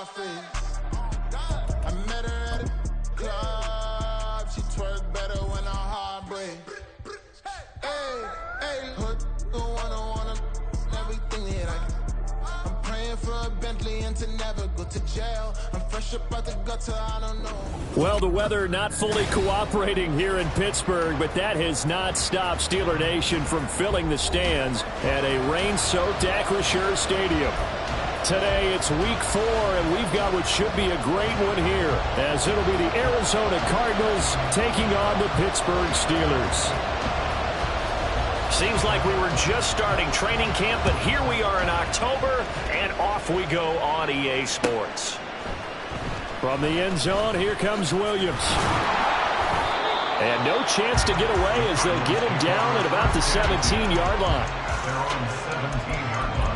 my face. I met her at a club. She twerk better when her heart breaks. Hey, hey, put the wanna everything that I can. I'm praying for a Bentley and to never go to jail. I'm fresh up out the gutter, I don't know. Well, the weather not fully cooperating here in Pittsburgh, but that has not stopped Steeler Nation from filling the stands at a rain-soaked Acrisure Stadium. Today, it's week 4, and we've got what should be a great one here, as it'll be the Arizona Cardinals taking on the Pittsburgh Steelers. Seems like we were just starting training camp, but here we are in October, and off we go on EA Sports. From the end zone, here comes Williams. And no chance to get away as they'll get him down at about the 17-yard line. They're on the 17-yard line.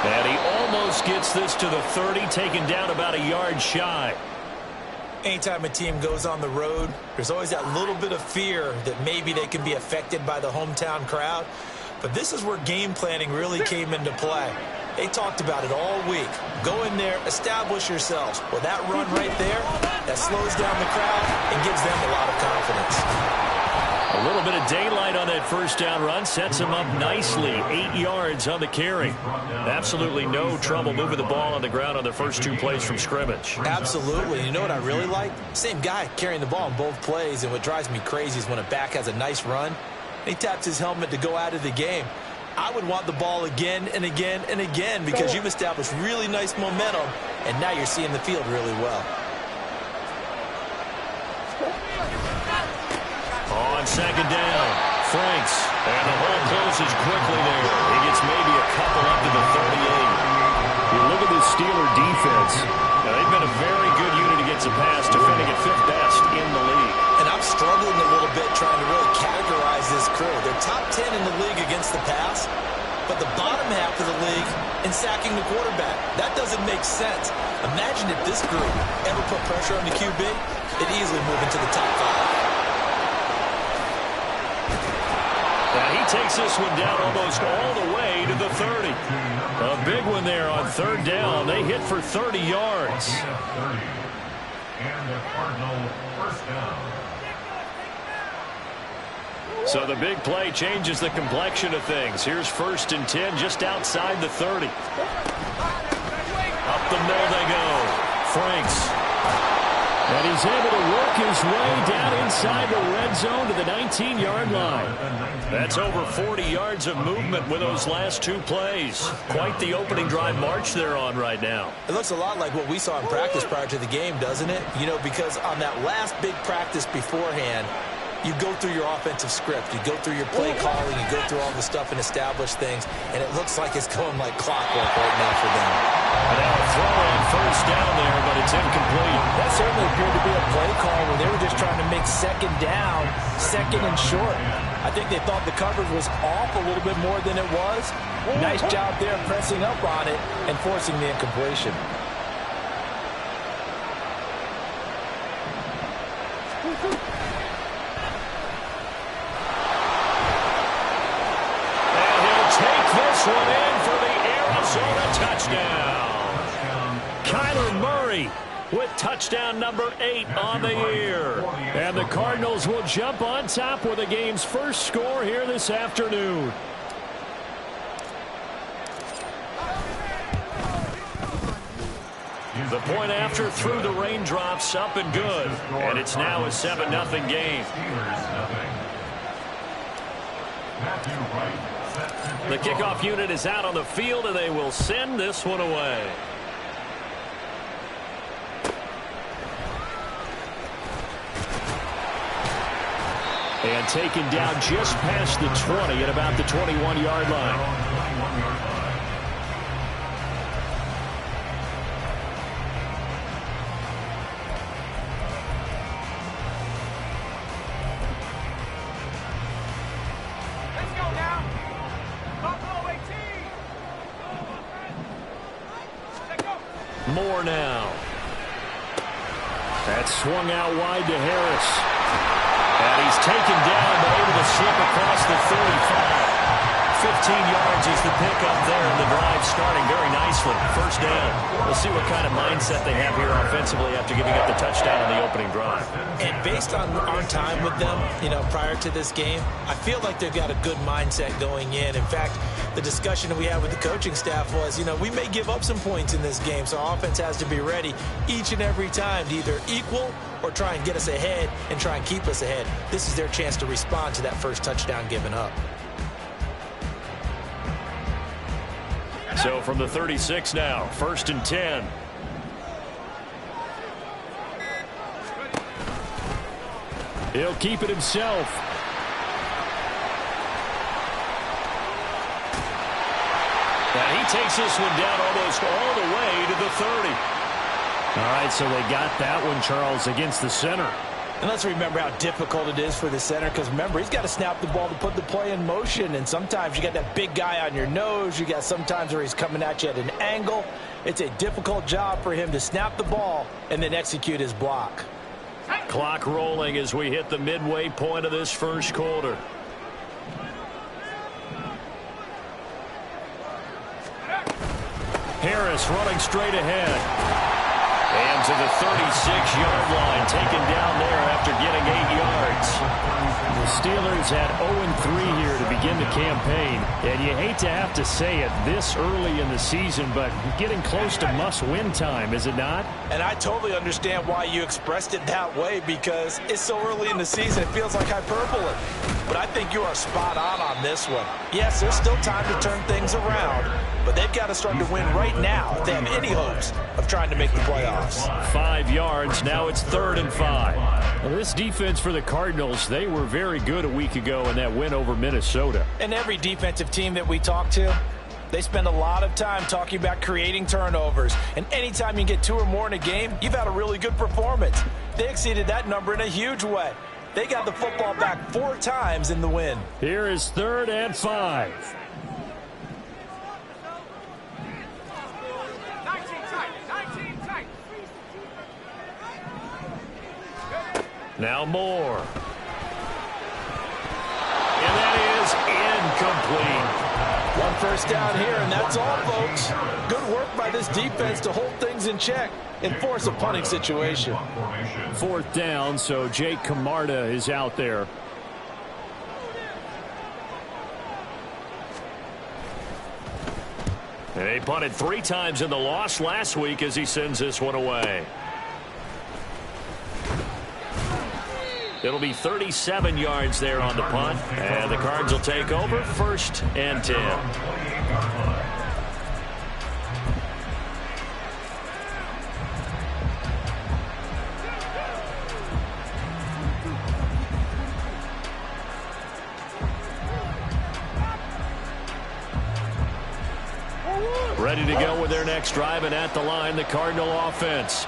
And he almost gets this to the 30, taken down about a yard shy. Anytime a team goes on the road, there's always that little bit of fear that maybe they can be affected by the hometown crowd. But this is where game planning really came into play. They talked about it all week. Go in there, establish yourselves. Well, that run right there, that slows down the crowd and gives them a lot of confidence. A little bit of daylight on that first down run sets him up nicely. 8 yards on the carry. Absolutely no trouble moving the ball on the ground on the first 2 plays from scrimmage. Absolutely. You know what I really like? Same guy carrying the ball in both plays, and what drives me crazy is when a back has a nice run, he taps his helmet to go out of the game. I would want the ball again and again and again because you've established really nice momentum, and now you're seeing the field really well. On second down, Franks. And the hole closes quickly there. He gets maybe a couple up to the 38. You look at this Steeler defense. Now, they've been a very good unit against the pass, defending at 5th best in the league. And I'm struggling a little bit trying to really categorize this crew. They're top 10 in the league against the pass, but the bottom half of the league in sacking the quarterback. That doesn't make sense. Imagine if this group ever put pressure on the QB, it'd easily move into the top 5. Now he takes this one down almost all the way to the 30. A big one there on third down. They hit for 30 yards. And the Cardinal first down. So the big play changes the complexion of things. Here's 1st and 10 just outside the 30. Up the middle they go. Franks. And he's able to work his way down inside the red zone to the 19-yard line. That's over 40 yards of movement with those last 2 plays. Quite the opening drive march they're on right now. It looks a lot like what we saw in practice prior to the game, doesn't it? You know, because on that last big practice beforehand, you go through your offensive script. You go through your play calling. You go through all the stuff and establish things. And it looks like it's going like clockwork right now for them. And now a throw on first down there, but it's incomplete. That certainly appeared to be a play call where they were just trying to make second down, second and short. I think they thought the coverage was off a little bit more than it was. Nice job there pressing up on it and forcing the incompletion. One in for the Arizona touchdown. Kyler Murray with touchdown number 8 on the year. And the Cardinals will jump on top with the game's first score here this afternoon. The point after through the raindrops, up and good. And it's now a 7-0 game. The kickoff unit is out on the field, and they will send this one away. And taken down just past the 20 at about the 21-yard line. Moore now. That's swung out wide to Harris. And he's taken down, but able to slip across the 35. 15 yards is the pickup there, and the drive starting very nicely. First down. We'll see what kind of mindset they have here offensively after giving up the touchdown on the opening drive. And based on our time with them, prior to this game, I feel like they've got a good mindset going in. In fact, the discussion that we had with the coaching staff was, we may give up some points in this game, so our offense has to be ready each and every time to either equal or try and get us ahead and try and keep us ahead. This is their chance to respond to that first touchdown given up. So from the 36 now, 1st and 10. He'll keep it himself. And he takes this one down almost all the way to the 30. All right, so they got that one, Charles, against the center. And let's remember how difficult it is for the center, because remember, he's got to snap the ball to put the play in motion, and sometimes you got that big guy on your nose. You got sometimes where he's coming at you at an angle. It's a difficult job for him to snap the ball and then execute his block. Clock rolling as we hit the midway point of this first quarter. Harris running straight ahead. And to the 36-yard line, taken down there after getting 8 yards. The Steelers had 0-3 here to begin the campaign. And you hate to have to say it this early in the season, but getting close to must-win time, is it not? And I totally understand why you expressed it that way, because it's so early in the season, it feels like hyperbole. But I think you are spot on this one. Yes, there's still time to turn things around, but they've got to start to win right now if they have any hopes of trying to make the playoffs. 5 yards. Now it's 3rd and 5. Well, this defense for the Cardinals, they were very good a week ago in that win over Minnesota. And every defensive team that we talk to, they spend a lot of time talking about creating turnovers. And anytime you get 2 or more in a game, you've had a really good performance. They exceeded that number in a huge way. They got the football back 4 times in the win. Here is 3rd and 5. Now Moore. And that is incomplete. 1 first down here, and that's all, folks. Good work by this defense to hold things in check and force a punting situation. 4th down, so Jake Camarda is out there. And he punted 3 times in the loss last week as he sends this one away. It'll be 37 yards there on the punt, and the Cards will take over 1st and 10. Ready to go with their next drive, and at the line, the Cardinal offense.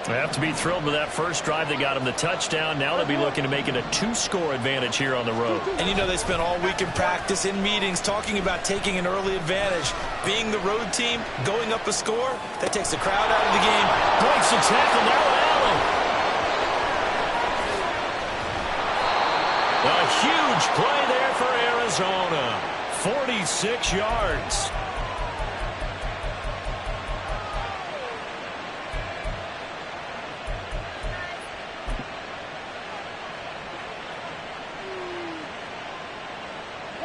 They have to be thrilled with that first drive. They got them the touchdown. Now they'll be looking to make it a 2-score advantage here on the road. And they spent all week in practice, in meetings, talking about taking an early advantage. Being the road team, going up a score, that takes the crowd out of the game. Breaks the tackle, now Allen. A huge play there for Arizona. 46 yards.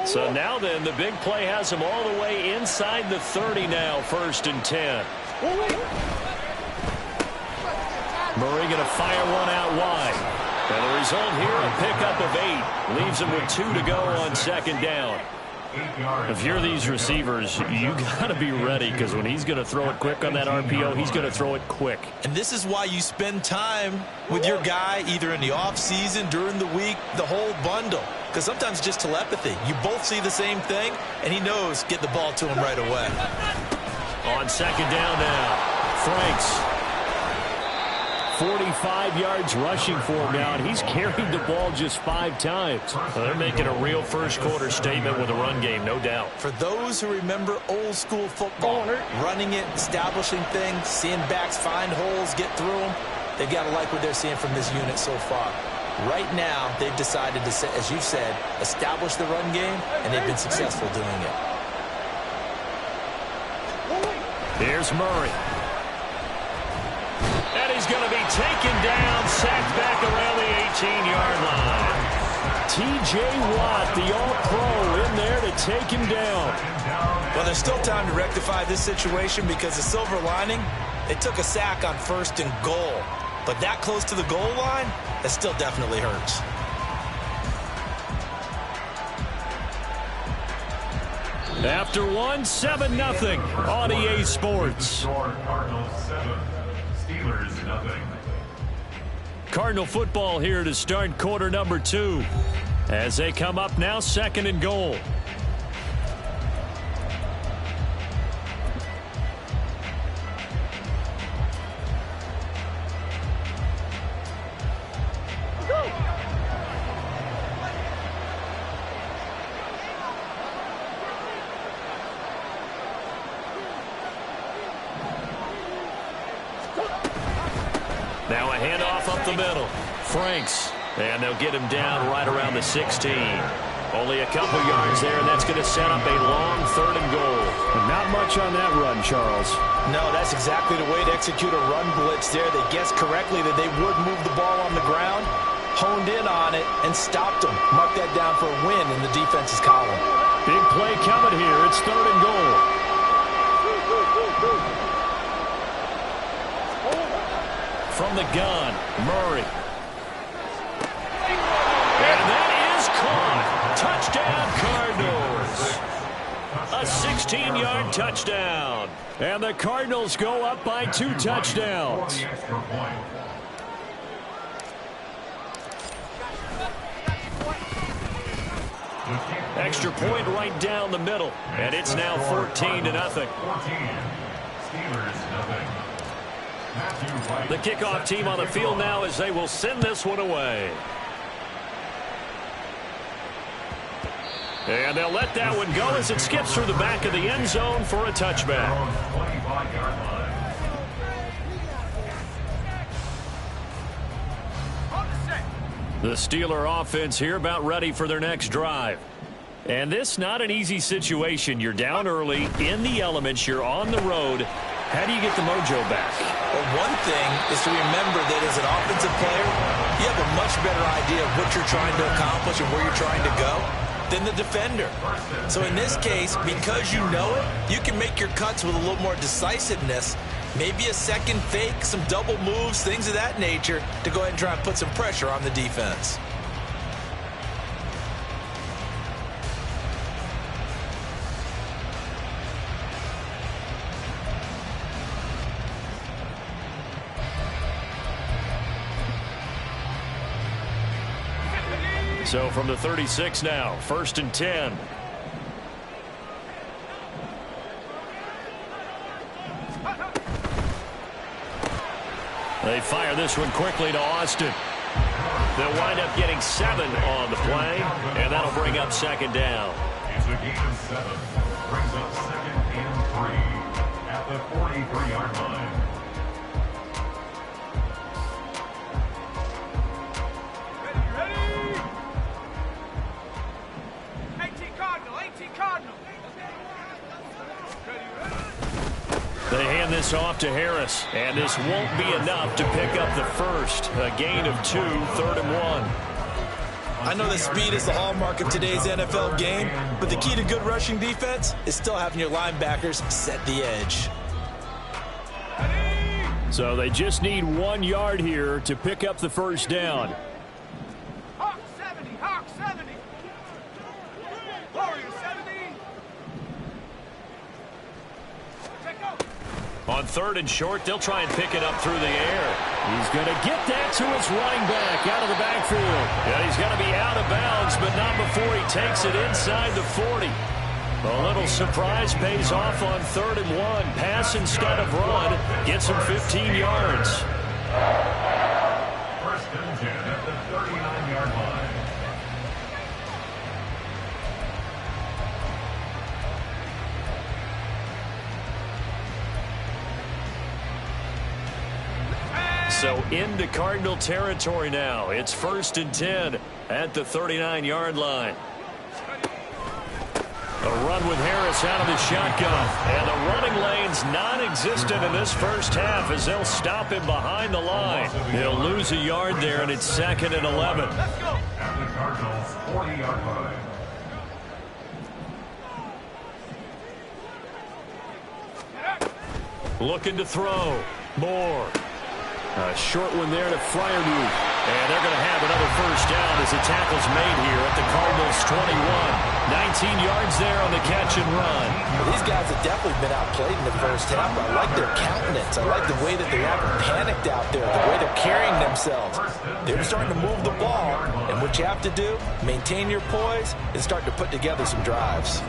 So now then, the big play has him all the way inside the 30 now, 1st and 10. Murray going to fire one out wide. And the result here, a pickup of 8. Leaves him with 2 to go on 2nd down. If you're these receivers, you got to be ready, because when he's going to throw it quick on that RPO, he's going to throw it quick. And this is why you spend time with your guy either in the offseason, during the week, the whole bundle. Because sometimes it's just telepathy. You both see the same thing, and he knows get the ball to him right away. On second down now, Franks. 45 yards rushing for him now, and he's carried the ball just 5 times. Well, they're making a real first-quarter statement with a run game, no doubt. For those who remember old-school football, running it, establishing things, seeing backs find holes, get through them, they've got to like what they're seeing from this unit so far. Right now, they've decided to, as you've said, establish the run game, and they've been successful doing it. Here's Murray. And he's going to be taken down, sacked back around the 18-yard line. T.J. Watt, the all-pro, in there to take him down. Well, there's still time to rectify this situation, because the silver lining, they took a sack on 1st and goal. But that close to the goal line, that still definitely hurts. After 7-0 on EA Sports. Cardinals 7, Steelers nothing. Cardinal football here to start quarter number 2. As they come up now, 2nd and goal. Now a handoff up the middle. Franks. And they'll get him down right around the 16. Only a couple yards there, and that's going to set up a long 3rd and goal. And not much on that run, Charles. No, that's exactly the way to execute a run blitz there. They guessed correctly that they would move the ball on the ground, honed in on it, and stopped them. Mark that down for a win in the defense's column. Big play coming here. It's 3rd and goal. From the gun, Murray. And that is caught. Touchdown, Cardinals. A 16-yard touchdown. And the Cardinals go up by 2 touchdowns. Extra point right down the middle. And it's now 14-0. Steelers nothing. The kickoff team on the field now as they will send this one away. And they'll let that one go as it skips through the back of the end zone for a touchback. The Steeler offense here about ready for their next drive. And this not an easy situation. You're down early, in the elements, you're on the road. How do you get the mojo back? Well, one thing is to remember that as an offensive player, you have a much better idea of what you're trying to accomplish and where you're trying to go than the defender. So in this case, because you know it, you can make your cuts with a little more decisiveness, maybe a second fake, some double moves, things of that nature, to go ahead and try and put some pressure on the defense. So from the 36 now, 1st and 10. They fire this one quickly to Austin. They'll wind up getting 7 on the play, and that'll bring up 2nd down. It's a gain of 7. Brings up 2nd and 3 at the 43-yard line. They hand this off to Harris, and this won't be enough to pick up the first. A gain of 2, 3rd and 1. I know that speed is the hallmark of today's NFL game, but the key to good rushing defense is still having your linebackers set the edge. So they just need 1 yard here to pick up the first down. Hawk 70, Hawk 70. Warrior 70. On 3rd and short, they'll try and pick it up through the air. He's going to get that to his running back out of the backfield. Yeah, he's going to be out of bounds, but not before he takes it inside the 40. A little surprise pays off on 3rd and 1. Pass instead of run. Gets him 15 yards. First and 10 at the 39-yard line. So into Cardinal territory now. It's 1st and 10 at the 39-yard line. A run with Harris out of the shotgun. And the running lane's non-existent in this first half as they'll stop him behind the line. He'll lose a yard there, and it's 2nd and 11. At the Cardinals' 40-yard line. Looking to throw. Moore. A short one there to Freiermuth. And they're going to have another first down as the tackle's made here at the Cardinals' 21. 19 yards there on the catch and run. Well, these guys have definitely been outplayed in the first half. I like their countenance. I like the way that they haven't panicked out there, the way they're carrying themselves. They're starting to move the ball, and what you have to do, maintain your poise and start to put together some drives.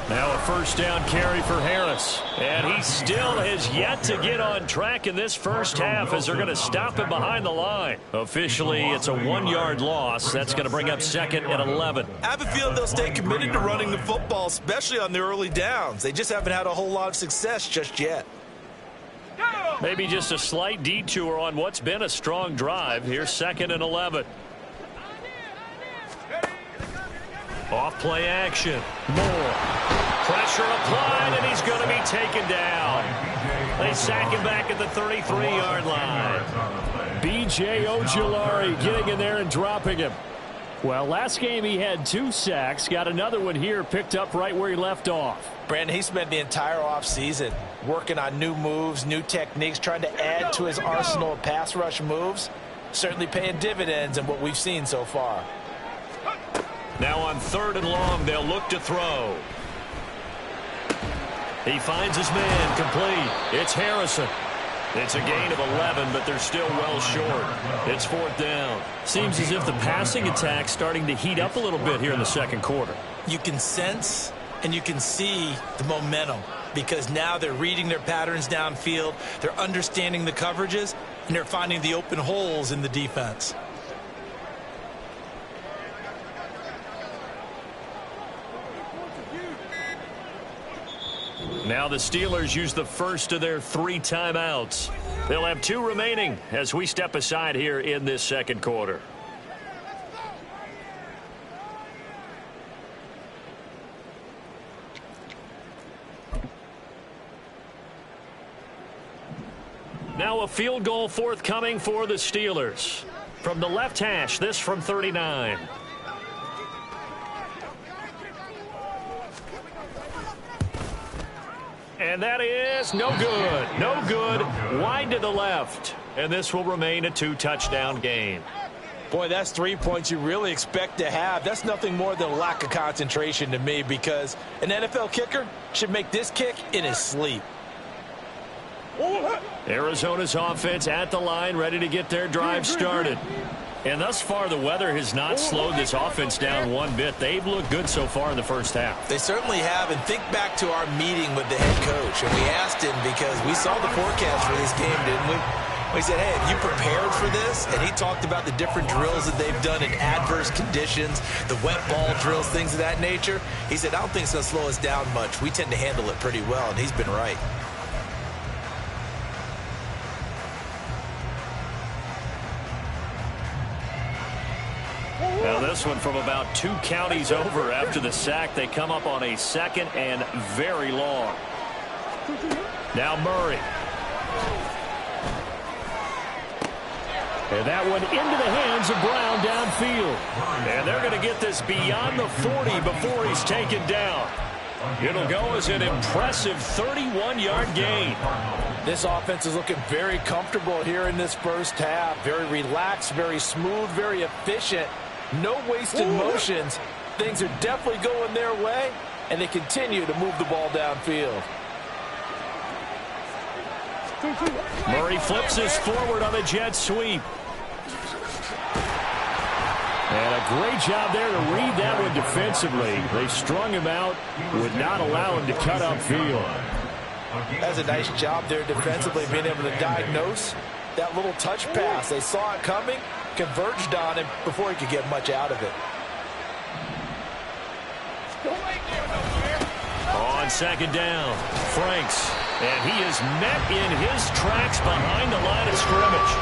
Now a first down carry for Harris. And he still has yet to get on track in this first half as they're going to stop him behind the line. Officially, it's a 1-yard loss. That's going to bring up 2nd and 11. I have a feeling they'll stay committed to running the football, especially on the early downs. They just haven't had a whole lot of success just yet. Maybe just a slight detour on what's been a strong drive. Here's 2nd and 11. Off play action. Moore. Pressure applied, and he's going to be taken down. They sack him back at the 33-yard line. B.J. Ojulari getting in there and dropping him. Well, last game he had 2 sacks. Got another one here picked up right where he left off. Brandon, he spent the entire offseason working on new moves, new techniques, trying to add to his arsenal of pass rush moves. Certainly paying dividends in what we've seen so far. Now on 3rd and long, they'll look to throw. He finds his man complete. It's Harrison. It's a gain of 11, but they're still well short. It's 4th down. Seems as if the passing attack's starting to heat up a little bit here in the second quarter. You can sense and you can see the momentum because now they're reading their patterns downfield, they're understanding the coverages, and they're finding the open holes in the defense. Now the Steelers use the first of their 3 timeouts. They'll have 2 remaining as we step aside here in this second quarter. Now a field goal forthcoming for the Steelers. From the left hash, this from 39. And that is no good. No good. Wide to the left. And this will remain a 2-touchdown game. Boy, that's 3 points you really expect to have. That's nothing more than a lack of concentration to me because an NFL kicker should make this kick in his sleep. Arizona's offense at the line, ready to get their drive started. And thus far, the weather has not slowed this offense down one bit. They've looked good so far in the first half. They certainly have. And think back to our meeting with the head coach. And we asked him because we saw the forecast for this game, didn't we? We said, hey, have you prepared for this? And he talked about the different drills that they've done in adverse conditions, the wet ball drills, things of that nature. He said, I don't think it's going to slow us down much. We tend to handle it pretty well, and he's been right. Now this one from about 2 counties over after the sack. They come up on a 2nd and very long. Now Murray. And that one into the hands of Brown downfield. And they're going to get this beyond the 40 before he's taken down. It'll go as an impressive 31-yard gain. This offense is looking very comfortable here in this first half. Very relaxed, very smooth, very efficient. No wasted motions. Things are definitely going their way, and they continue to move the ball downfield. Murray flips this forward on a jet sweep. And a great job there to read that one defensively. They strung him out, would not allow him to cut upfield. That's a nice job there defensively, being able to diagnose that little touch pass. They saw it coming, converged on him before he could get much out of it. On second down, Franks. And he is met in his tracks behind the line of scrimmage.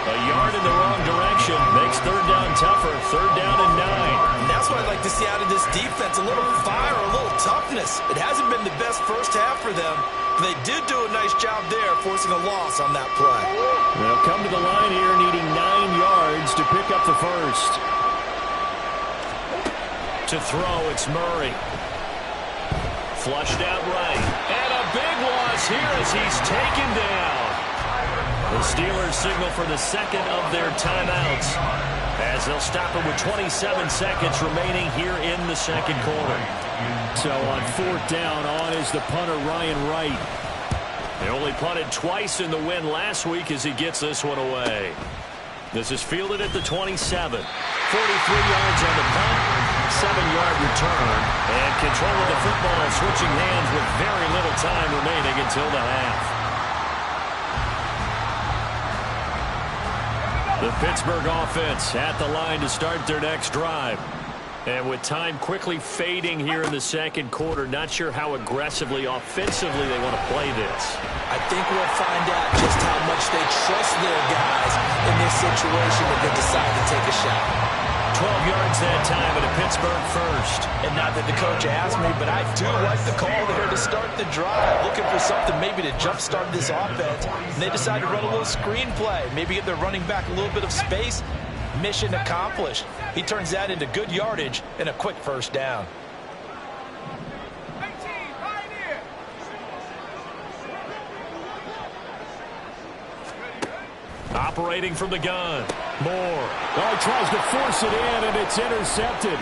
A yard in the wrong direction makes third down tougher. Third down and 9. And that's what I'd like to see out of this defense. A little fire, a little toughness. It hasn't been the best first half for them, but they did do a nice job there, forcing a loss on that play. They'll come to the line here needing 9 yards to pick up the first. To throw, it's Murray. Flushed out right. And a big loss here as he's taken down. The Steelers signal for the second of their timeouts as they'll stop it with 27 seconds remaining here in the second quarter. So on fourth down, on is the punter Ryan Wright. They only punted twice in the win last week as he gets this one away. This is fielded at the 27. 43 yards on the punt, 7-yard return, and control of the football switching hands with very little time remaining until the half. The Pittsburgh offense at the line to start their next drive. And with time quickly fading here in the second quarter, not sure how aggressively, offensively they want to play this. I think we'll find out just how much they trust their guys in this situation if they decide to take a shot. 12 yards that time at a Pittsburgh first. And not that the coach asked me, but I do like the call there to start the drive. Looking for something maybe to jumpstart this offense. And they decide to run a little screen play. Maybe give their running back a little bit of space. Mission accomplished. He turns that into good yardage and a quick first down. Operating from the gun. Moore. Oh, tries to force it in, and it's intercepted.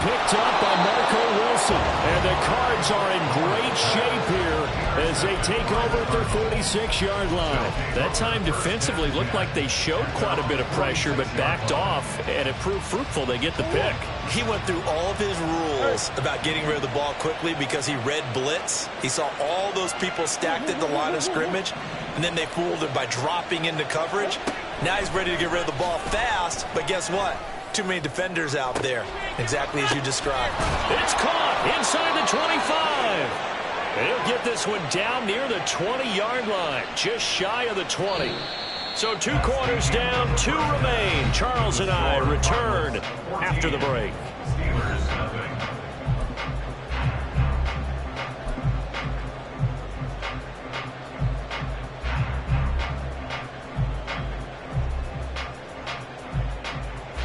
Picked up by Marco Wilson. And the Cards are in great shape here as they take over at their 46-yard line. That time defensively looked like they showed quite a bit of pressure but backed off, and it proved fruitful. They get the pick. He went through all of his rules about getting rid of the ball quickly because he read blitz. He saw all those people stacked at the line of scrimmage, and then they fooled him by dropping into coverage. Now he's ready to get rid of the ball fast, but guess what? Too many defenders out there, exactly as you described. It's caught inside the 25. He'll get this one down near the 20-yard line, just shy of the 20. So 2 quarters down, 2 remain. Charles and I return after the break.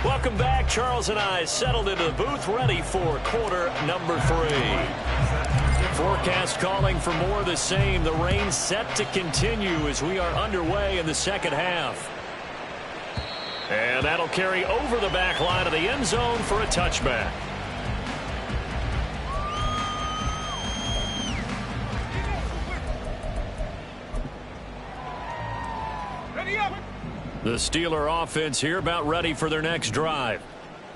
Welcome back. Charles and I settled into the booth, ready for quarter number 3. Forecast calling for more of the same. The rain set to continue as we are underway in the second half. And that'll carry over the back line of the end zone for a touchback. The Steeler offense here about ready for their next drive.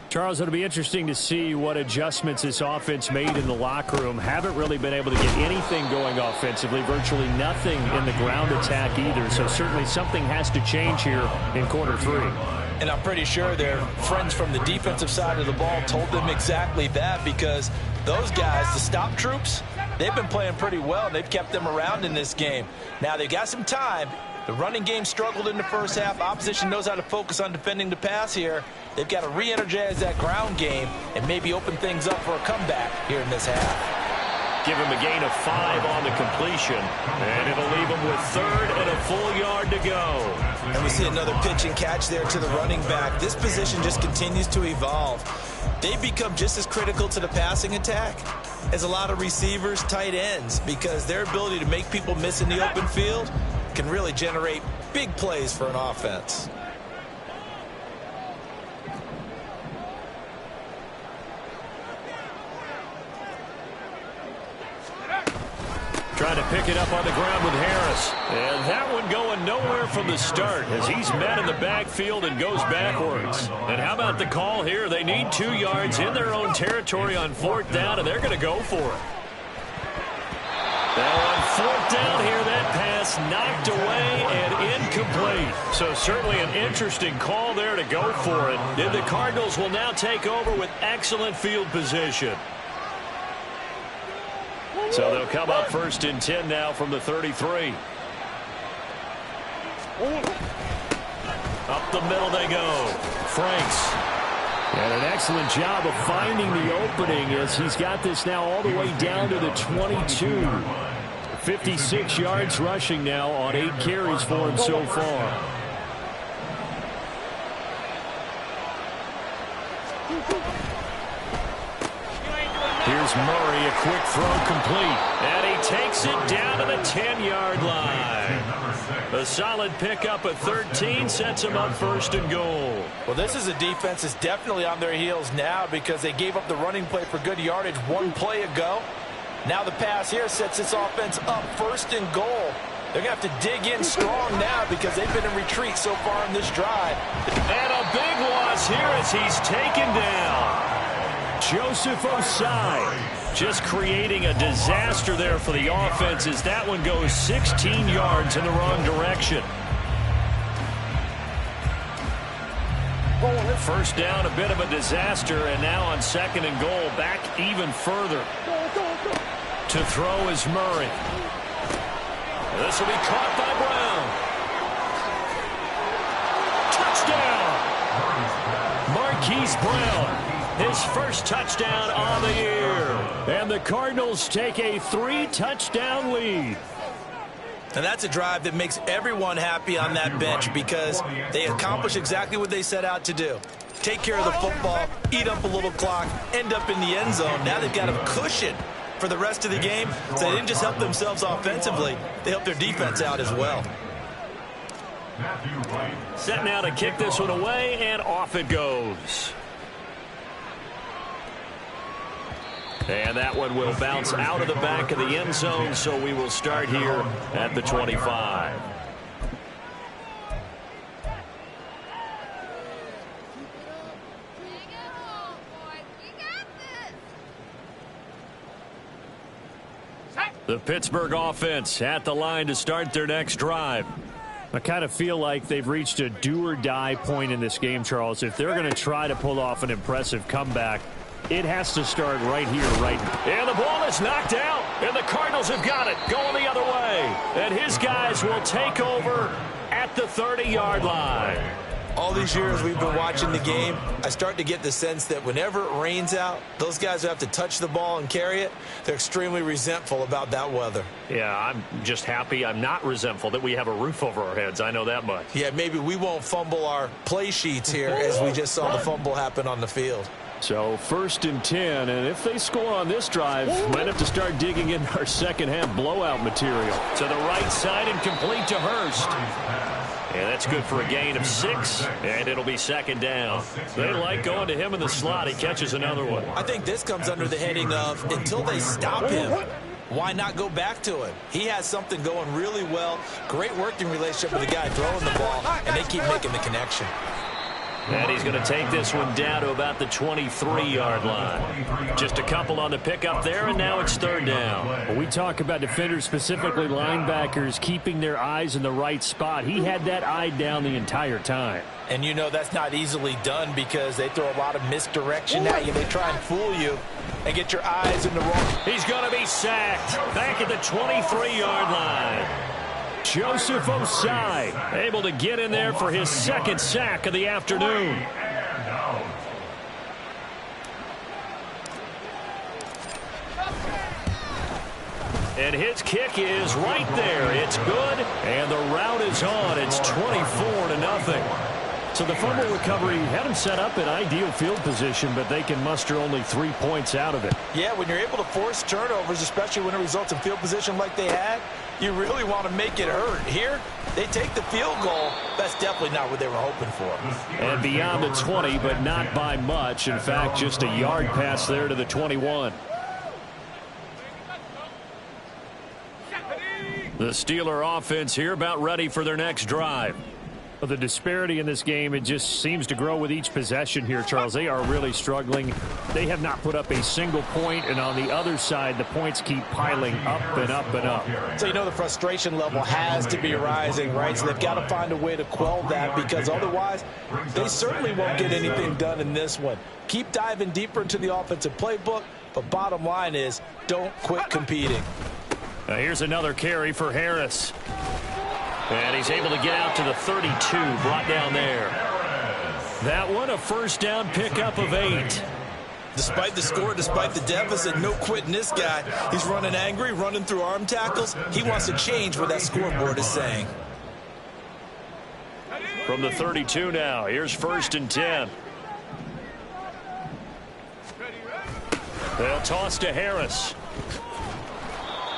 Charles, it'll be interesting to see what adjustments this offense made in the locker room. Haven't really been able to get anything going offensively, virtually nothing in the ground attack either. So certainly something has to change here in quarter 3. And I'm pretty sure their friends from the defensive side of the ball told them exactly that, because those guys, the stop troops, they've been playing pretty well. They've kept them around in this game. Now they've got some time. The running game struggled in the first half. Opposition knows how to focus on defending the pass here. They've got to re-energize that ground game and maybe open things up for a comeback here in this half. Give him a gain of 5 on the completion, and it'll leave him with 3rd and a full yard to go. And we see another pitch and catch there to the running back. This position just continues to evolve. They become just as critical to the passing attack as a lot of receivers, tight ends, because their ability to make people miss in the open field can really generate big plays for an offense. trying to pick it up on the ground with Harris. And that one going nowhere from the start as he's met in the backfield and goes backwards. And how about the call here? They need 2 yards in their own territory on 4th down, and they're going to go for it. Now on 4th down here, that pass knocked away and incomplete. So certainly an interesting call there to go for it. And the Cardinals will now take over with excellent field position. So they'll come up 1st and 10 now from the 33. Up the middle they go. Franks. And an excellent job of finding the opening as he's got this now all the way down to the 22. 56 yards rushing now on 8 carries for him so far. Here's Murray, a quick throw complete. And he takes it down to the 10-yard line. A solid pickup at 13 sets him up 1st and goal. Well, this is a defense that's definitely on their heels now because they gave up the running play for good yardage 1 play ago. Now the pass here sets this offense up 1st and goal. They're going to have to dig in strong now because they've been in retreat so far in this drive. And a big loss here as he's taken down. Joseph Osai just creating a disaster there for the offense as that one goes 16 yards in the wrong direction. 1st down, a bit of a disaster, and now on 2nd and goal, back even further. To throw is Murray. This will be caught by Brown. Touchdown! Marquise Brown. His first touchdown on the year. And the Cardinals take a 3-touchdown lead. And that's a drive that makes everyone happy on that bench because they accomplish exactly what they set out to do. Take care of the football, eat up a little clock, end up in the end zone. Now they've got a cushion for the rest of the game. So they didn't just help themselves offensively, they helped their defense out as well. Set now to kick this one away, and off it goes. And that one will bounce out of the back of the end zone, so we will start here at the 25. The Pittsburgh offense at the line to start their next drive. I kind of feel like they've reached a do-or-die point in this game, Charles. If they're going to try to pull off an impressive comeback, it has to start right here, right now. And the ball is knocked out, and the Cardinals have got it going the other way. And his guys will take over at the 30-yard line. All these years we've been watching the game, I start to get the sense that whenever it rains out, those guys who have to touch the ball and carry it, they're extremely resentful about that weather. Yeah, I'm just happy I'm not resentful that we have a roof over our heads. I know that much. Yeah, maybe we won't fumble our play sheets here as we just saw the fumble happen on the field. So 1st and 10, and if they score on this drive, might have to start digging in our second-half blowout material. To the right side and complete to Hurst. And that's good for a gain of 6, and it'll be 2nd down. They like going to him in the slot. He catches another one. I think this comes under the heading of until they stop him, why not go back to him? He has something going really well, great working relationship with the guy throwing the ball, and they keep making the connection. And he's going to take this one down to about the 23-yard line. Just a couple on the pickup there, and now it's 3rd down. When we talk about defenders, specifically linebackers, keeping their eyes in the right spot, he had that eye down the entire time. And you know that's not easily done because they throw a lot of misdirection at you. They try and fool you and get your eyes in the wrong. He's going to be sacked back at the 23-yard line. Joseph Osai able to get in there for his 2nd sack of the afternoon. And his kick is right there. It's good, and the route is on. It's 24-0. So the fumble recovery had him set up in ideal field position, but they can muster only 3 points out of it. Yeah, when you're able to force turnovers, especially when it results in field position like they had, you really want to make it hurt. Here, they take the field goal. That's definitely not what they were hoping for. And beyond the 20, but not by much. In fact, just a yard pass there to the 21. The Steeler offense here about ready for their next drive. Well, the disparity in this game, it just seems to grow with each possession here, Charles. They are really struggling. They have not put up a single point, and on the other side, the points keep piling up and up and up. So, the frustration level has to be rising, right? So they've got to find a way to quell that, because otherwise they certainly won't get anything done in this one. Keep diving deeper into the offensive playbook, but bottom line is don't quit competing. Now here's another carry for Harris. And he's able to get out to the 32, brought down there. That one, a first down pickup of 8. Despite the score, despite the deficit, no quitting this guy. He's running angry, running through arm tackles. He wants to change what that scoreboard is saying. From the 32 now, here's 1st and 10. They'll toss to Harris.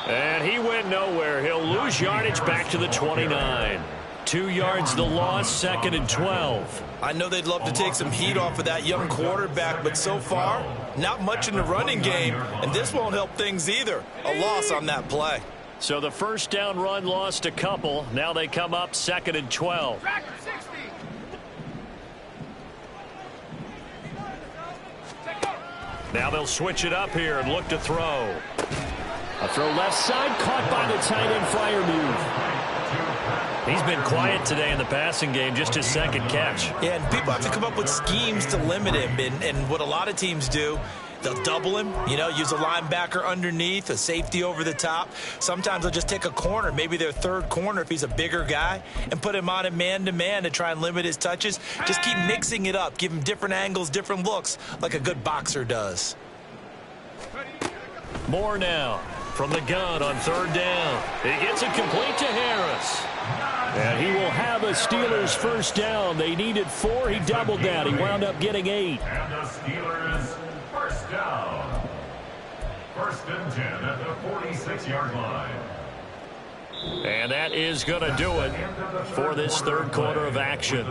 And he went nowhere. He'll lose yardage back to the 29. 2 yards the loss, 2nd and 12. I know they'd love to take some heat off of that young quarterback, but so far, not much in the running game, and this won't help things either. A loss on that play. So the first down run lost a couple. Now they come up 2nd and 12. Now they'll switch it up here and look to throw. A throw left side, caught by the tight end, Freiermuth. He's been quiet today in the passing game, just his 2nd catch. Yeah, and people have to come up with schemes to limit him, and what a lot of teams do, they'll double him, use a linebacker underneath, a safety over the top. Sometimes they'll just take a corner, maybe their 3rd corner if he's a bigger guy, and put him on a man-to-man to try and limit his touches. Just keep mixing it up, give him different angles, different looks, like a good boxer does. More now. From the gun on 3rd down. He gets it complete to Harris. And he will have a Steelers first down. They needed 4. He doubled that. He wound up getting 8. And the Steelers first down. 1st and 10 at the 46-yard line. And that is going to do it for this 3rd quarter of action.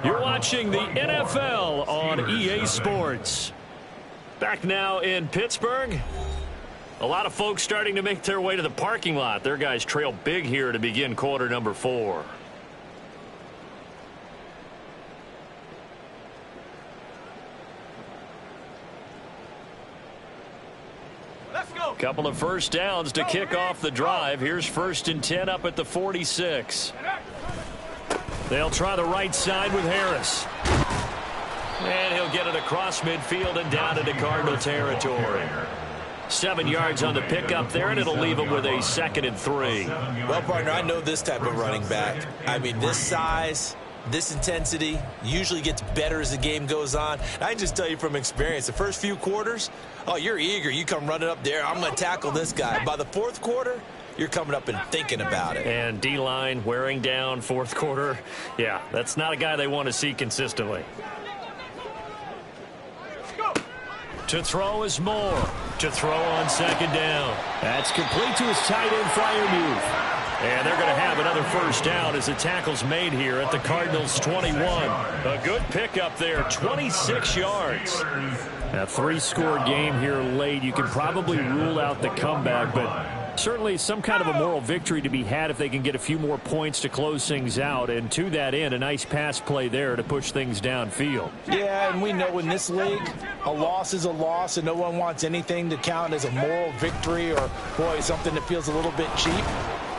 You're watching the NFL on EA Sports. Back now in Pittsburgh. A lot of folks starting to make their way to the parking lot. Their guys trail big here to begin quarter number 4. Let's go. Couple of first downs to kick off the drive. Here's 1st and 10 up at the 46. They'll try the right side with Harris. And he'll get it across midfield and down into Cardinal territory. 7 yards on the pickup there, and it'll leave him with a 2nd and 3. Well, partner, I know this type of running back. I mean, this size, this intensity usually gets better as the game goes on. And I can just tell you from experience, the first few quarters, oh, you're eager. You come running up there, I'm going to tackle this guy. By the 4th quarter, you're coming up and thinking about it. And D-line wearing down 4th quarter. Yeah, that's not a guy they want to see consistently. To throw is Moore. To throw on 2nd down. That's complete to his tight end, Freiermuth. And they're going to have another first down as the tackle's made here at the Cardinals' 21. A good pickup there, 26 yards. A 3-score game here late. You can probably rule out the comeback, but certainly some kind of a moral victory to be had if they can get a few more points to close things out. And to that end, a nice pass play there to push things downfield. Yeah, and we know in this league, a loss is a loss, and no one wants anything to count as a moral victory or, boy, something that feels a little bit cheap.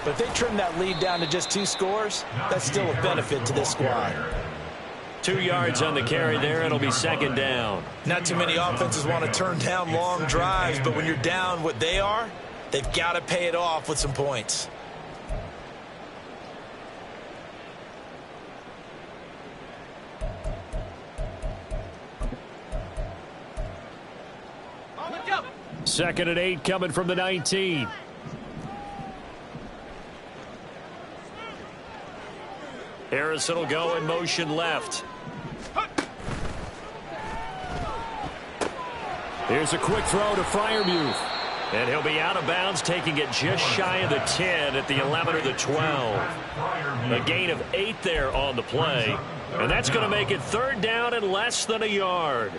But if they trim that lead down to just 2 scores, that's still a benefit to this squad. 2 yards on the carry there. It'll be 2nd down. Not too many offenses want to turn down long drives, but when you're down what they are, they've got to pay it off with some points. Second and 8 coming from the 19. Harrison will go in motion left. Here's a quick throw to Freiermuth. And he'll be out of bounds, taking it just shy of the 10 at the 11 or the 12. A gain of 8 there on the play. And that's going to make it 3rd down and less than a yard.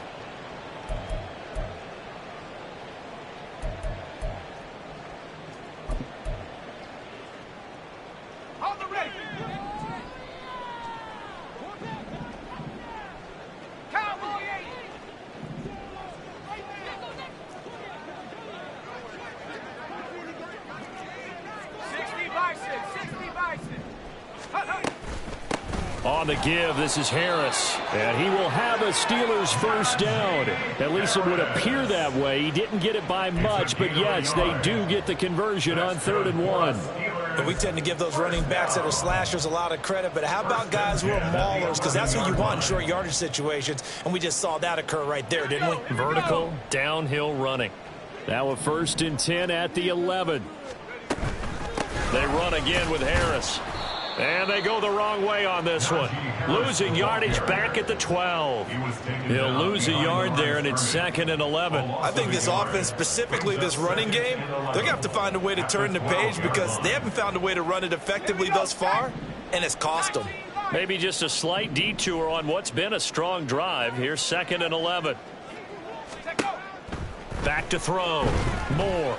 On the give, this is Harris. And he will have a Steelers first down. At least it would appear that way. He didn't get it by much, but yes, they do get the conversion on 3rd and 1. And we tend to give those running backs that are slashers a lot of credit, but how about guys who are maulers? Because that's who you want in short yardage situations, and we just saw that occur right there, didn't we? Vertical, downhill running. Now a 1st and 10 at the 11. They run again with Harris. And they go the wrong way on this one. Losing yardage back at the 12. He'll lose a yard there, and it's 2nd and 11. I think this offense, specifically this running game, they're going to have to find a way to turn the page because they haven't found a way to run it effectively thus far, and it's cost them. Maybe just a slight detour on what's been a strong drive. Here's 2nd and 11. Back to throw. Moore.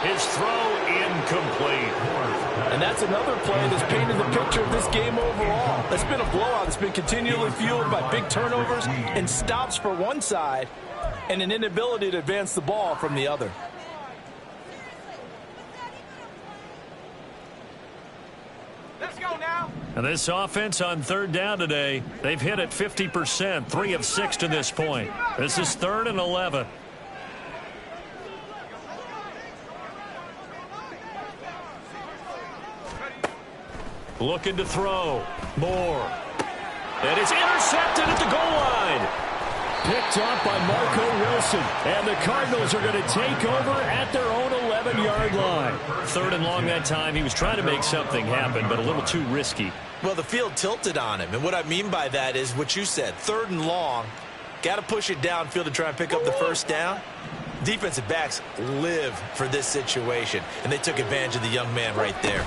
His throw incomplete. And that's another play that's painted the picture of this game overall. It's been a blowout. It's been continually fueled by big turnovers and stops for one side and an inability to advance the ball from the other. Let's go now. And this offense on 3rd down today, they've hit it 50%, 3 of 6 to this point. This is 3rd and 11. Looking to throw. Moore. And it's intercepted at the goal line. Picked off by Marco Wilson. And the Cardinals are going to take over at their own 11-yard line. 3rd and long that time. He was trying to make something happen, but a little too risky. Well, the field tilted on him. And what I mean by that is what you said. 3rd and long. Got to push it downfield to try and pick up the first down. Defensive backs live for this situation. And they took advantage of the young man right there.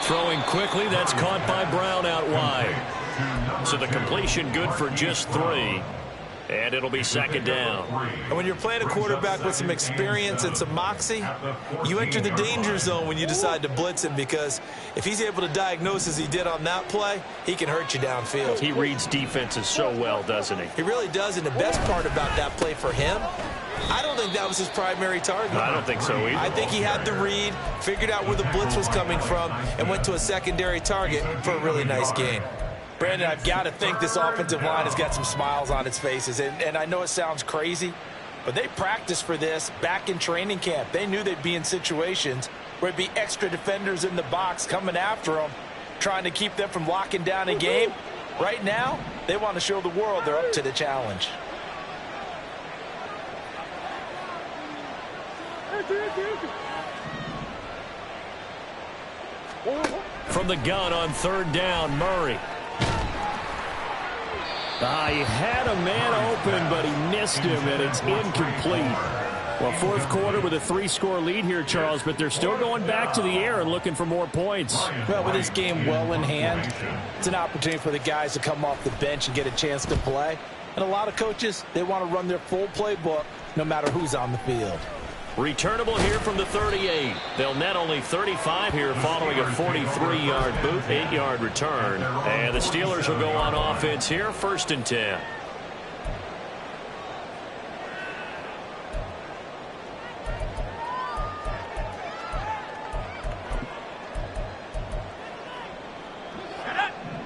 Throwing quickly, that's caught by Brown out wide. So the completion good for just 3. And it'll be 2nd down. And when you're playing a quarterback with some experience and some moxie, you enter the danger zone when you decide to blitz him, because if he's able to diagnose as he did on that play, he can hurt you downfield. He reads defenses so well, doesn't he? He really does, and the best part about that play for him, I don't think that was his primary target. I don't think so either. I think he had the read, figured out where the blitz was coming from, and went to a secondary target for a really nice gain. Brandon, I've got to think this offensive line has got some smiles on its faces, and I know it sounds crazy, but they practiced for this back in training camp. They knew they'd be in situations where it'd be extra defenders in the box coming after them, trying to keep them from locking down a game. Right now, they want to show the world they're up to the challenge. From the gun on 3rd down, Murray. He had a man open, but he missed him, and it's incomplete. Well, 4th quarter with a 3-score lead here, Charles, but they're still going back to the air and looking for more points. Well, with this game well in hand, it's an opportunity for the guys to come off the bench and get a chance to play. And a lot of coaches, they want to run their full playbook no matter who's on the field. Returnable here from the 38. They'll net only 35 here following a 43-yard boot, 8-yard return. And the Steelers will go on offense here, 1st and 10.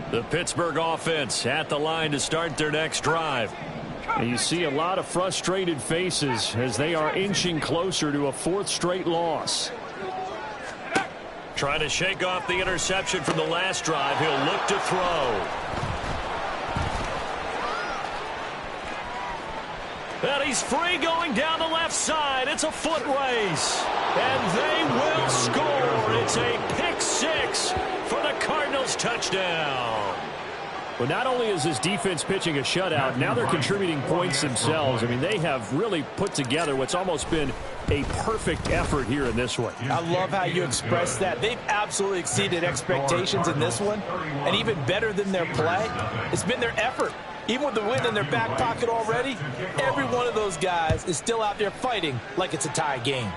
The Pittsburgh offense at the line to start their next drive. And you see a lot of frustrated faces as they are inching closer to a 4th straight loss. Trying to shake off the interception from the last drive. He'll look to throw. And he's free going down the left side. It's a foot race. And they will score. It's a pick 6 for the Cardinals touchdown. Well, not only is this defense pitching a shutout, now they're contributing points themselves. I mean, they have really put together what's almost been a perfect effort here in this one. I love how you express that. They've absolutely exceeded expectations in this one, and even better than their play, it's been their effort. Even with the win in their back pocket already, every one of those guys is still out there fighting like it's a tie game.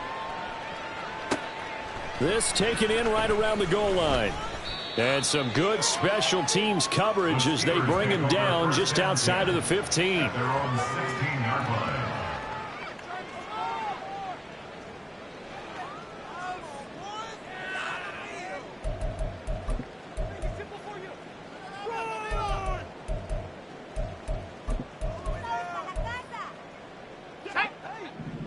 This taken in right around the goal line. And some good special teams coverage as they bring him down just outside of the 15. They're on the 16-yard line.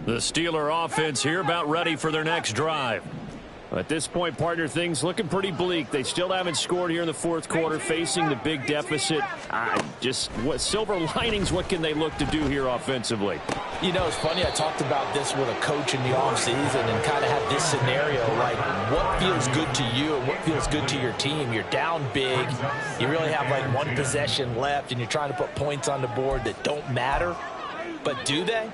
The Steeler offense here about ready for their next drive. At this point, partner, things looking pretty bleak. They still haven't scored here in the fourth quarter, facing the big deficit. What silver linings, what can they look to do here offensively? You know, it's funny, I talked about this with a coach in the offseason and kind of had this scenario, like what feels good to you and what feels good to your team. You're down big. You really have like one possession left, and you're trying to put points on the board that don't matter. But do they?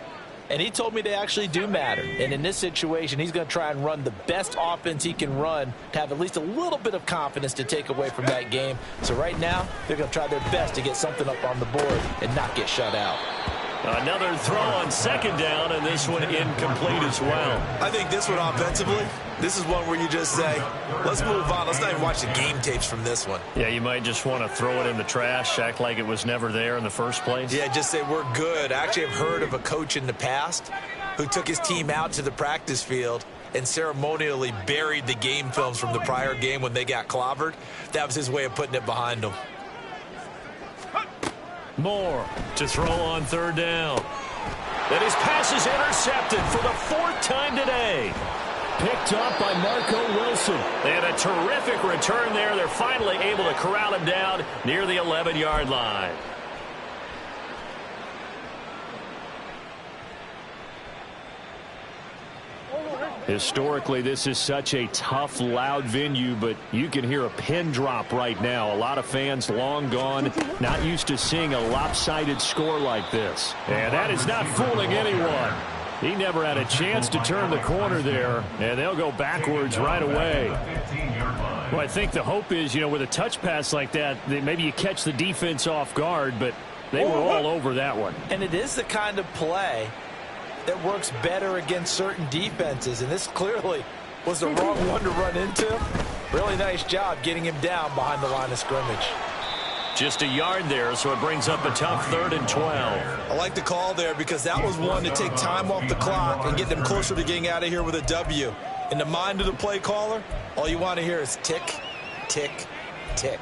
And he told me they actually do matter. And in this situation, he's going to try and run the best offense he can run to have at least a little bit of confidence to take away from that game. So right now, they're going to try their best to get something up on the board and not get shut out. Another throw on second down, and this one incomplete as well. I think this one offensively, this is one where you just say, let's move on. Let's not even watch the game tapes from this one. Yeah, you might just want to throw it in the trash, act like it was never there in the first place. Yeah, just say we're good. I actually have heard of a coach in the past who took his team out to the practice field and ceremonially buried the game films from the prior game when they got clobbered. That was his way of putting it behind them. Moore to throw on third down. And his pass is intercepted for the fourth time today. Picked up by Marco Wilson. And a terrific return there. They're finally able to corral him down near the 11-yard line. Historically, this is such a tough, loud venue, but you can hear a pin drop right now. A lot of fans long gone, not used to seeing a lopsided score like this. And that is not fooling anyone. He never had a chance to turn the corner there, and they'll go backwards right away. Well, I think the hope is, with a touch pass like that, maybe you catch the defense off guard, but they were all over that one. And it is the kind of play that works better against certain defenses, and this clearly was the wrong one to run into. Really nice job getting him down behind the line of scrimmage. Just a yard there, so it brings up a tough 3rd and 12. I like the call there because that was one to take time off the clock and get them closer to getting out of here with a W. In the mind of the play caller, all you want to hear is tick, tick, tick.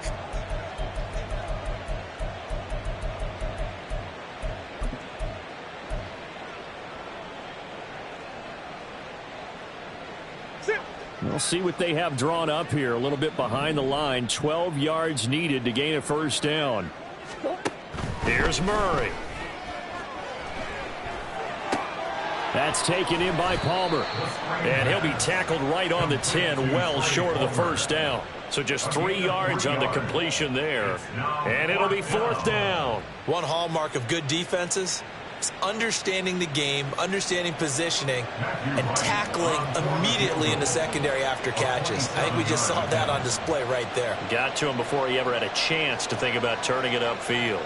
We'll see what they have drawn up here. A little bit behind the line. 12 yards needed to gain a first down. Here's Murray. That's taken in by Palmer. And he'll be tackled right on the 10, well short of the first down. So just 3 yards on the completion there. And it'll be 4th down. One hallmark of good defenses is understanding the game, understanding positioning, and tackling immediately in the secondary after catches. I think we just saw that on display right there. Got to him before he ever had a chance to think about turning it upfield.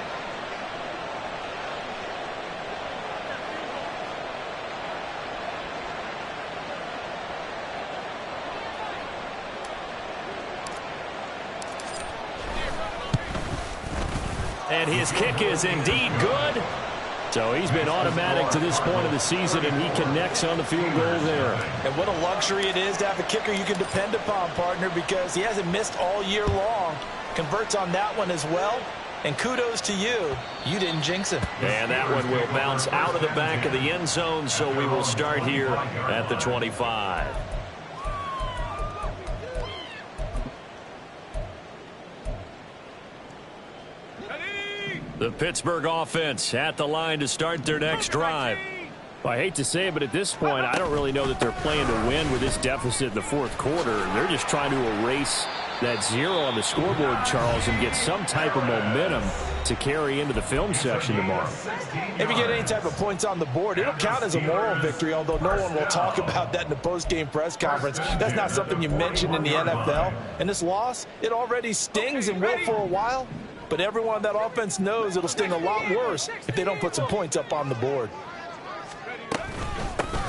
And his kick is indeed good. So he's been automatic to this point of the season, and he connects on the field goal there. And what a luxury it is to have a kicker you can depend upon, partner, because he hasn't missed all year long. Converts on that one as well. And kudos to you. You didn't jinx him. And that one will bounce out of the back of the end zone, so we will start here at the 25. The Pittsburgh offense at the line to start their next drive. Well, I hate to say it, but at this point, I don't really know that they're playing to win with this deficit in the fourth quarter. They're just trying to erase that 0 on the scoreboard, Charles, and get some type of momentum to carry into the film session tomorrow. If you get any type of points on the board, it'll count as a moral victory, although no one will talk about that in the post-game press conference. That's not something you mention in the NFL. And this loss, it already stings and will for a while. But everyone on that offense knows it'll sting a lot worse if they don't put some points up on the board.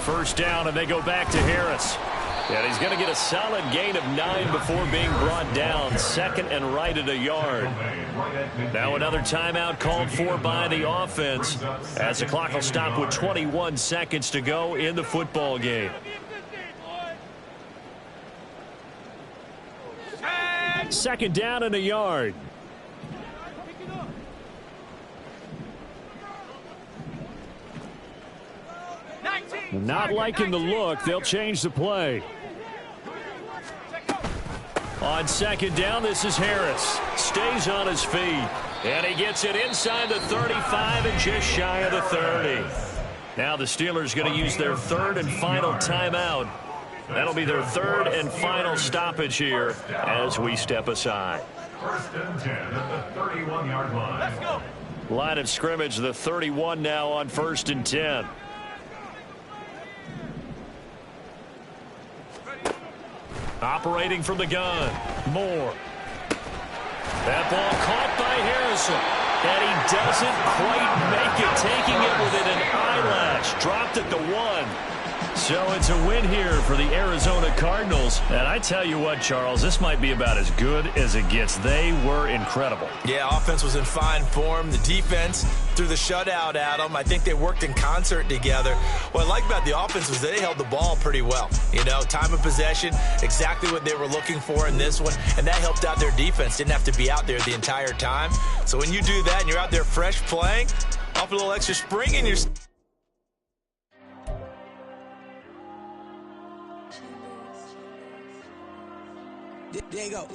First down, and they go back to Harris. And he's going to get a solid gain of 9 before being brought down. 2nd and right at a yard. Now another timeout called for by the offense, as the clock will stop with 21 seconds to go in the football game. Second down and a yard. Not liking the look. They'll change the play. On second down, this is Harris. Stays on his feet. And he gets it inside the 35 and just shy of the 30. Now the Steelers going to use their third and final timeout. That'll be their third and final stoppage here as we step aside. First and 10 at the 31-yard line. Let's go. Line of scrimmage, the 31 now on first and 10. Operating from the gun. Moore. That ball caught by Harrison. And he doesn't quite make it, taking it within an eyelash. Dropped at the 1. So it's a win here for the Arizona Cardinals. And I tell you what, Charles, this might be about as good as it gets. They were incredible. Yeah, offense was in fine form. The defense threw the shutout at them. I think they worked in concert together. What I like about the offense was they held the ball pretty well. You know, time of possession, exactly what they were looking for in this one. And that helped out their defense. Didn't have to be out there the entire time. So when you do that and you're out there fresh playing, off a little extra spring in your... There you go.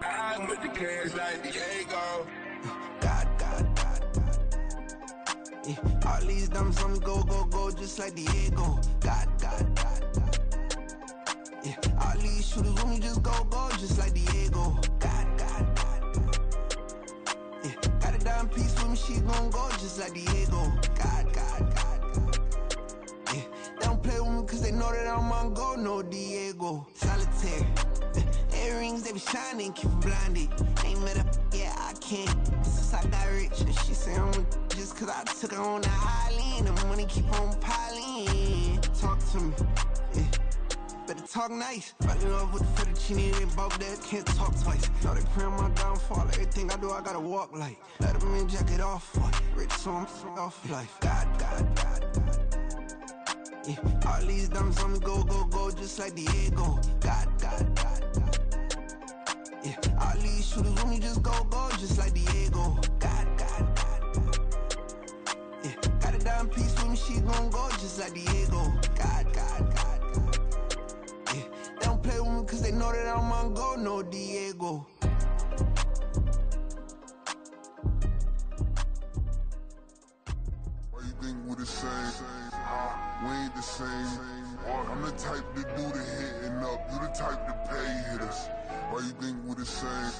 I'm with the cash like Diego. God. Yeah, all these dumps on me go, just like Diego. God. Yeah, all these shooters on me just go, just like Diego. God. Yeah, got a dime piece with me, she gon' go just like Diego. God. Yeah, they don't play with me cause they know that I'm on go, no Diego. Solitaire. Earrings, they be shining, keep them blinded. Ain't met up, yeah, I can't. Since I got rich, and she say I'm just cause I took her on the island. The money keep on piling. Talk to me, yeah. Better talk nice. Fucking up with the fettuccine, they both that can't talk twice. Know they pray on my downfall. Everything I do, I gotta walk like. Let them in, jacket off. Rich, so I'm off life. God. Yeah, all these dumps on me go, just like Diego. God. Yeah, all these shooters on me just go, just like Diego. God. Yeah, got a dime piece with me, she gon' go just like Diego. God. Yeah, they don't play with me cause they know that I'm on go, no Diego. Why you think we're the same? We ain't the same. I'm the type to do the hitting up. You the type to pay hitters. Why you think we're the same?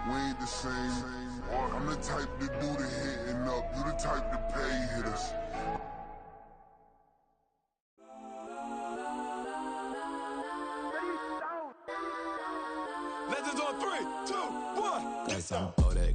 We ain't the same. I'm the type to do the hitting up. You the type to pay hitters. Legends on 3, 2, 1. Guess I'm Kodak.